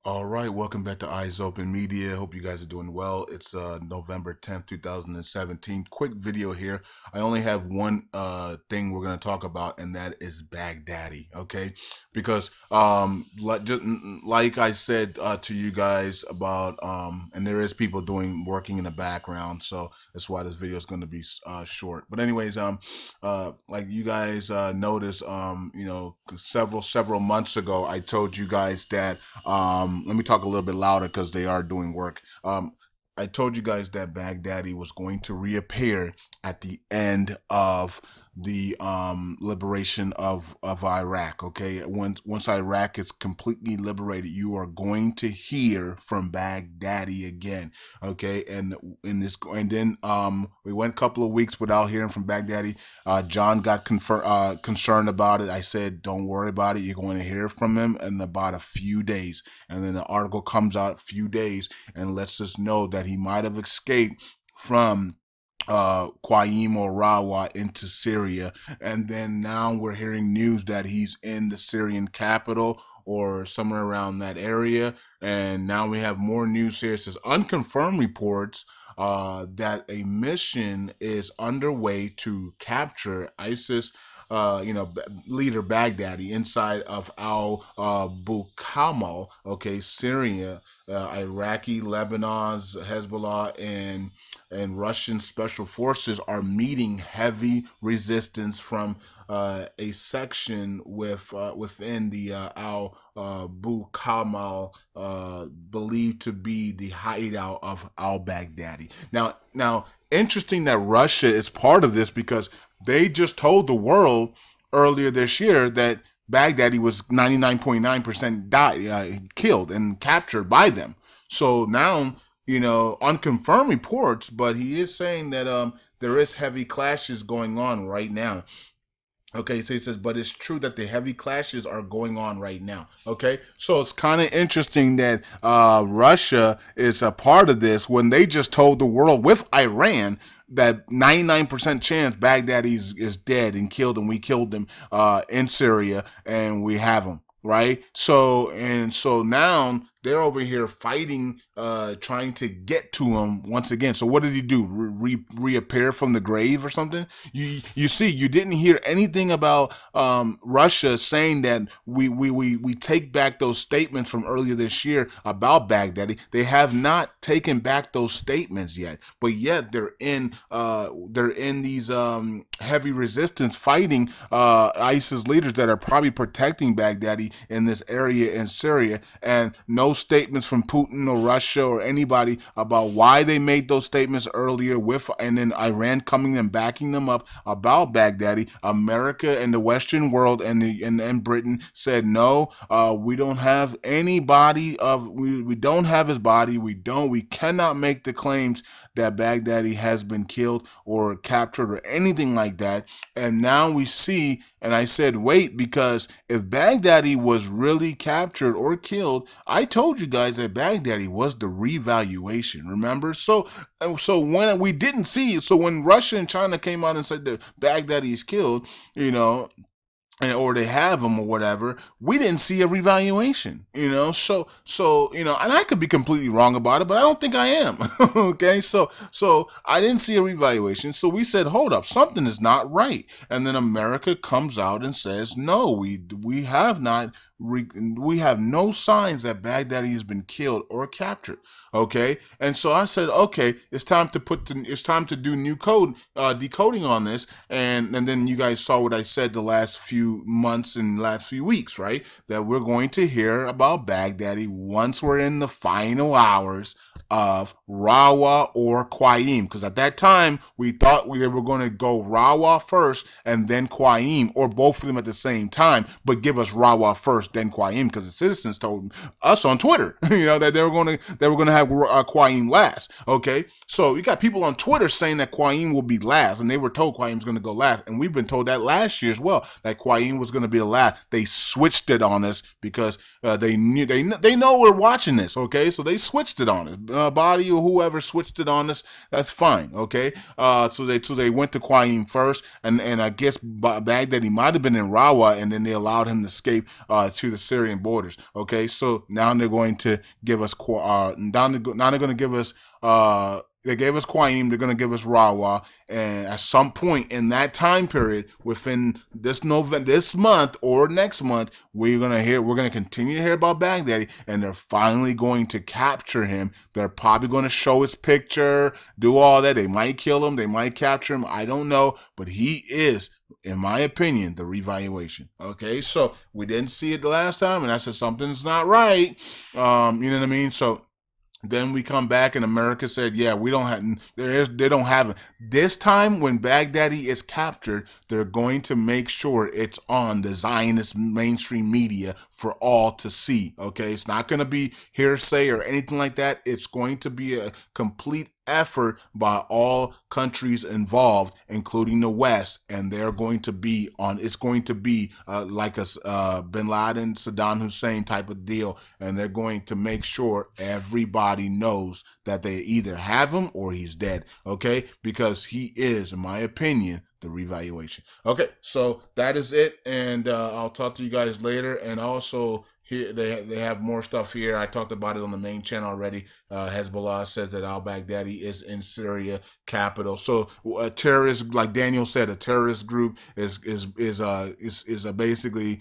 All right, welcome back to Eyes Open Media. Hope you guys are doing well. It's November 10th, 2017. Quick video here. I only have one thing we're going to talk about, and that is Baghdadi, okay? Because like I said to you guys about and there is people working in the background, so that's why this video is going to be short. But anyways, like you guys noticed, several months ago, I told you guys that let me talk a little bit louder because they are doing work. I told you guys that Baghdadi was going to reappear at the end of the liberation of Iraq. Okay, once Iraq is completely liberated, you are going to hear from Baghdadi again. Okay, and then we went a couple of weeks without hearing from Baghdadi. John got concerned about it. I said, don't worry about it. You're going to hear from him in about a few days. And then the article comes out a few days and lets us know that he might have escaped from Qaim or Rawa into Syria, and then now we're hearing news that he's in the Syrian capital or somewhere around that area. And now we have more news here. It says unconfirmed reports that a mission is underway to capture ISIS leader Baghdadi inside of al Bukamal, okay, Syria, Iraqi, Lebanon's Hezbollah, and Russian special forces are meeting heavy resistance from a section within the al Bukamal, believed to be the hideout of al-Baghdadi. Now, interesting that Russia is part of this because they just told the world earlier this year that Baghdadi was 99.9% killed and captured by them. So now, unconfirmed reports, but he is saying that there is heavy clashes going on right now. Okay, so he says, but it's true that the heavy clashes are going on right now. Okay, so it's kind of interesting that Russia is a part of this when they just told the world with Iran that 99% chance Baghdadi is dead and killed, and we killed him in Syria, and we have him. Right, so now they're over here fighting, trying to get to him once again. So what did he do? Reappear from the grave or something? You see, you didn't hear anything about Russia saying that we take back those statements from earlier this year about Baghdadi. They have not taken back those statements yet, but yet they're in these heavy resistance fighting ISIS leaders that are probably protecting Baghdadi in this area in Syria, and no statements from Putin or Russia or anybody about why they made those statements earlier and then Iran coming and backing them up about Baghdadi. America and the Western world and Britain said no, we don't have anybody we don't have his body. We cannot make the claims that Baghdadi has been killed or captured or anything like that. And now we see, and I said wait, because if Baghdadi was really captured or killed, I told you guys that Baghdadi was the revaluation, remember? So when we didn't see, so when Russia and China came out and said that Baghdadi is killed, or they have them or whatever, we didn't see a revaluation, and I could be completely wrong about it, but I don't think I am. Okay, so I didn't see a revaluation, so we said, hold up, something is not right. And then America comes out and says, no, we have not we have no signs that Baghdadi has been killed or captured. Okay, and so I said, okay, it's time to do new code decoding on this, and then you guys saw what I said the last few months and last few weeks, right? That we're going to hear about Baghdadi once we're in the final hours of Rawa or Qaim, because at that time we thought we were going to go Rawa first and then Qaim, or both of them at the same time, but give us Rawa first then Qaim, because the citizens told us on Twitter, that they were going to have Qaim last. Okay, So you got people on Twitter saying that Qaim will be last, and they were told Qaim's going to go last, and we've been told that last year as well, that Qaim was going to be the last. They switched it on us because they know we're watching this, okay? So they switched it on us. Body or whoever switched it on us, that's fine, okay? So they went to Qaim first, and I guess Baghdadi might have been in Rawa, and then they allowed him to escape to the Syrian borders, okay? So now they're going to give us now they're going to give us they gave us Qaim, they're going to give us Rawa, and at some point in that time period, within this month or next month, we're going to continue to hear about Baghdadi, and they're finally going to capture him. They're probably going to show his picture, do all that. They might kill him, they might capture him, I don't know, but he is, in my opinion, the revaluation. Okay, so we didn't see it the last time, and I said something's not right. You know what I mean? So then we come back and America said, yeah, we don't have, they don't have it. This time when Baghdadi is captured, they're going to make sure it's on the Zionist mainstream media for all to see. Okay, it's not going to be hearsay or anything like that. It's going to be a complete effort by all countries involved, including the West, and they're going to be on. It's going to be like a Bin Laden, Saddam Hussein type of deal, and they're going to make sure everybody knows that they either have him or he's dead. Okay, because he is, in my opinion, the revaluation. Okay, so that is it, and I'll talk to you guys later. And also, here they have more stuff here. I talked about it on the main channel already. Hezbollah says that al-Baghdadi is in Syria capital. So a terrorist, like Daniel said, a terrorist group is basically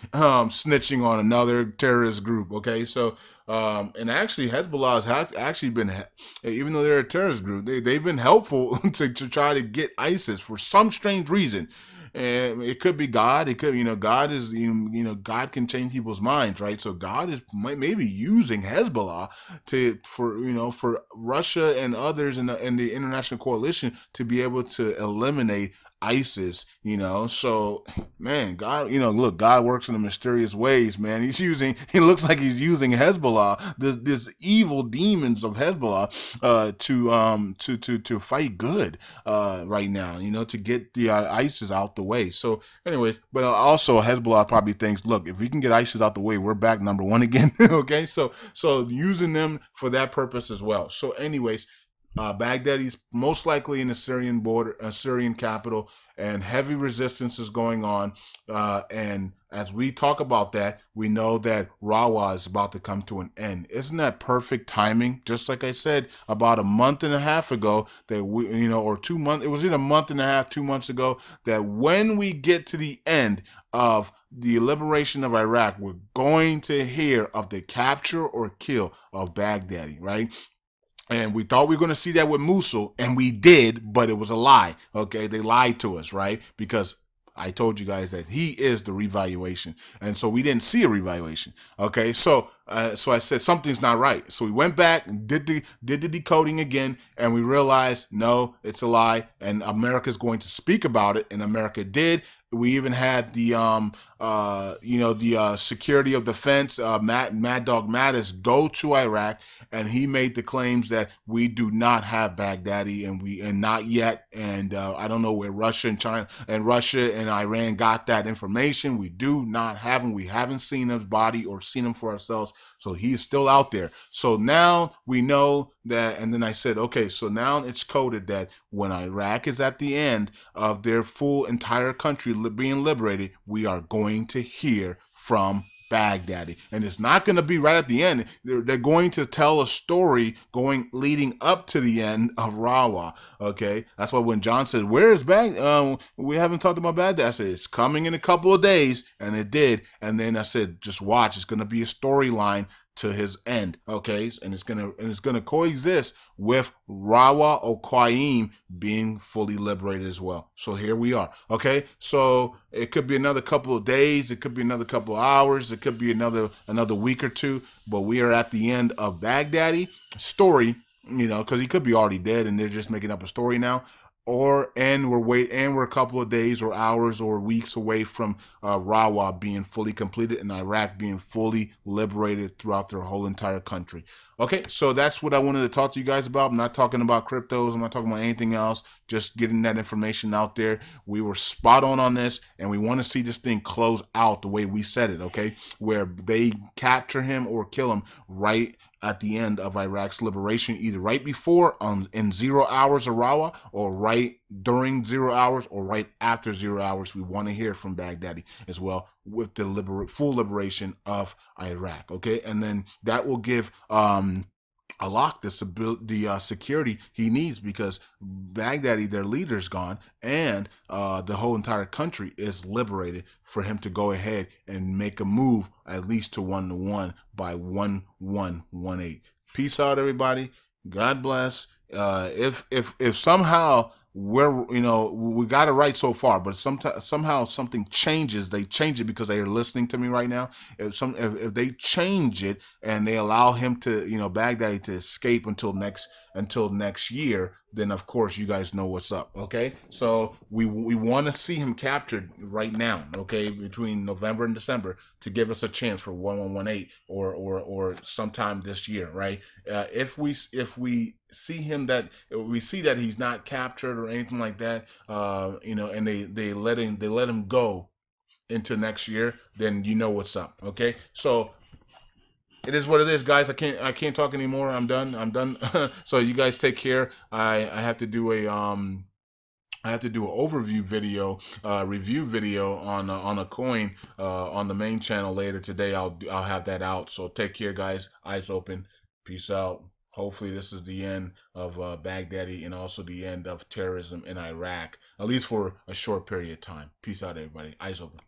snitching on another terrorist group. Okay, so and actually Hezbollah has actually been, even though they're a terrorist group, they've been helpful to try to get ISIS for some strange reason. And it could be God. It could, God is, God can change people's minds, right? So God is maybe using Hezbollah for Russia and others in the international coalition to be able to eliminate ISIS, So, man, God, look, God works in mysterious ways, man. He looks like he's using Hezbollah, this evil demons of Hezbollah, to fight good, right now, to get the ISIS out the way. So, anyways, but also Hezbollah probably thinks, look, if we can get ISIS out the way, we're back number one again. Okay, so using them for that purpose as well. So, anyways. Baghdadi's most likely in the Syrian border, Syrian capital, and heavy resistance is going on. And as we talk about that, we know that Rawa is about to come to an end. Isn't that perfect timing? Just like I said about a month and a half ago, that we, or 2 months, it was either a month and a half, 2 months ago, that when we get to the end of the liberation of Iraq, we're going to hear of the capture or kill of Baghdadi, right? And we thought we were going to see that with Mosul, and we did, but it was a lie. Okay, they lied to us, right? Because I told you guys that he is the revaluation, and so we didn't see a revaluation. Okay, so I said something's not right. So we went back and did the decoding again, and we realized no, it's a lie, and America's going to speak about it, and America did. We even had the Secretary of Defense, Mad Dog Mattis, go to Iraq, and he made the claims that we do not have Baghdadi, and not yet, and I don't know where Russia and Iran got that information. We do not have him. We haven't seen his body or seen him for ourselves. So he's still out there. So now we know that, and then I said, okay, so now it's coded that when Iraq is at the end of their full entire country being liberated, we are going to hear from Baghdadi, and it's not going to be right at the end. They're going to tell a story leading up to the end of Rawa. Okay, that's why when John said, "Where is Baghdadi?" We haven't talked about Baghdadi. I said it's coming in a couple of days, and it did. And then I said, just watch. It's going to be a storyline to his end, okay, and it's gonna coexist with Rawa or Qaim being fully liberated as well. So here we are, okay. So it could be another couple of days, it could be another couple of hours, it could be another week or two, but we are at the end of Baghdadi story, because he could be already dead and they're just making up a story now. we're a couple of days or hours or weeks away from Rawa being fully completed and Iraq being fully liberated throughout their whole entire country. Okay, so that's what I wanted to talk to you guys about. I'm not talking about cryptos. I'm not talking about anything else. Just getting that information out there. We were spot on this, and we want to see this thing close out the way we said it. Okay, where they capture him or kill him right at the end of Iraq's liberation, either right before in 0 hours of Rawa, or right during 0 hours, or right after 0 hours. We want to hear from Baghdadi as well with the full liberation of Iraq. Okay, and then that will give Alak the security he needs, because Baghdadi, their leader's gone, and the whole entire country is liberated for him to go ahead and make a move at least to 1-1 by 1118. Peace out, everybody. God bless. If somehow we got it right so far, but somehow something changes. They change it because they are listening to me right now. If they change it and they allow him to, Baghdadi to escape until next year, then of course you guys know what's up. Okay, so we want to see him captured right now. Okay, between November and December, to give us a chance for 1118 or sometime this year, right? If we see that he's not captured or anything like that, and they let him go into next year, then you know what's up. Okay, so it is what it is, guys. I can't talk anymore. I'm done. So you guys take care. I have to do an overview video, review video on a coin on the main channel later today. I'll have that out. So take care, guys. Eyes open. Peace out. Hopefully this is the end of Baghdadi, and also the end of terrorism in Iraq, at least for a short period of time. Peace out, everybody. Eyes open.